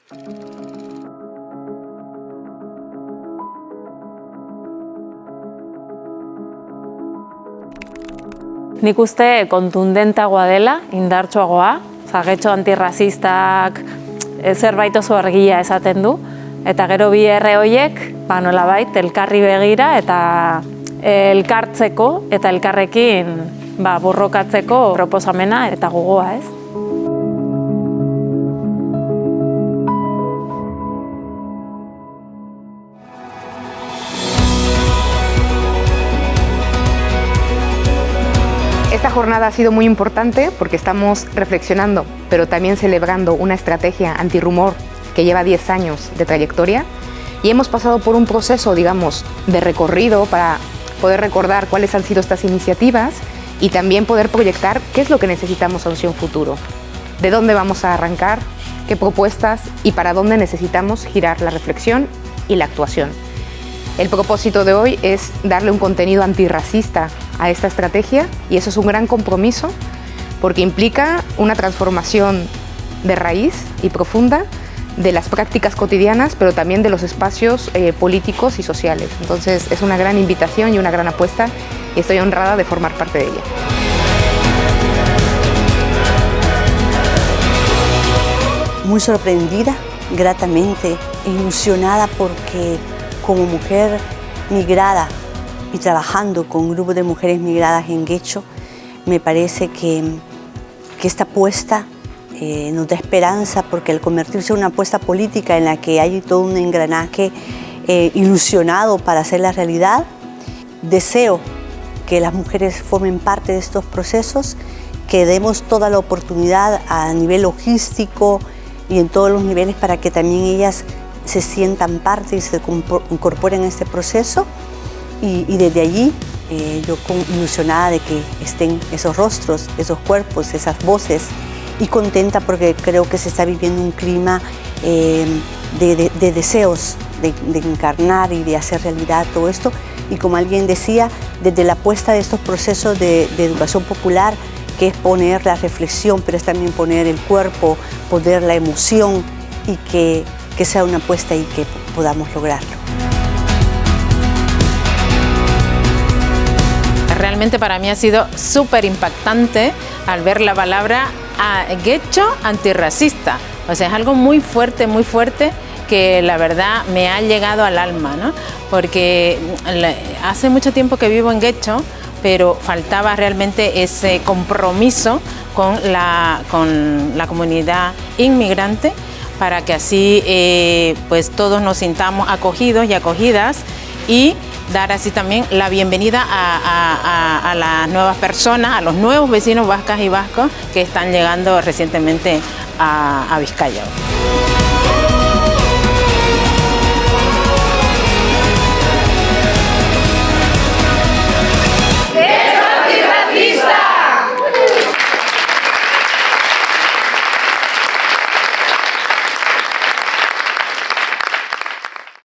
Nik uste kontundentagoa dela, indartsuagoa, getxo antirrazistak zerbait oso argia esaten du, eta gero bi erre horiek, nolabait, elkarri begira eta elkartzeko eta elkarrekin borrokatzeko proposamena eta gogoa, ez? Esta jornada ha sido muy importante porque estamos reflexionando, pero también celebrando una estrategia antirrumor que lleva 10 años de trayectoria y hemos pasado por un proceso, digamos, de recorrido para poder recordar cuáles han sido estas iniciativas y también poder proyectar qué es lo que necesitamos hacia un futuro, de dónde vamos a arrancar, qué propuestas y para dónde necesitamos girar la reflexión y la actuación. El propósito de hoy es darle un contenido antirracista a esta estrategia y eso es un gran compromiso porque implica una transformación de raíz y profunda de las prácticas cotidianas, pero también de los espacios políticos y sociales. Entonces es una gran invitación y una gran apuesta y estoy honrada de formar parte de ella. Muy sorprendida, gratamente ilusionada porque como mujer migrada y trabajando con un grupo de mujeres migradas en Guecho, me parece que esta apuesta nos da esperanza porque al convertirse en una apuesta política en la que hay todo un engranaje ilusionado para hacer la realidad, deseo que las mujeres formen parte de estos procesos, que demos toda la oportunidad a nivel logístico y en todos los niveles para que también ellas se sientan parte y se incorporen a este proceso y desde allí yo ilusionada de que estén esos rostros, esos cuerpos, esas voces y contenta porque creo que se está viviendo un clima de deseos de encarnar y de hacer realidad todo esto y como alguien decía, desde la apuesta de estos procesos de educación popular que es poner la reflexión pero es también poner el cuerpo, poner la emoción y que sea una apuesta y que podamos lograrlo. Realmente para mí ha sido súper impactante al ver la palabra Guecho antirracista. O sea, es algo muy fuerte que la verdad me ha llegado al alma, ¿no? Porque hace mucho tiempo que vivo en Guecho, pero faltaba realmente ese compromiso con la comunidad inmigrante para que así pues todos nos sintamos acogidos y acogidas y dar así también la bienvenida a las nuevas personas, a los nuevos vecinos vascas y vascos que están llegando recientemente a Vizcaya.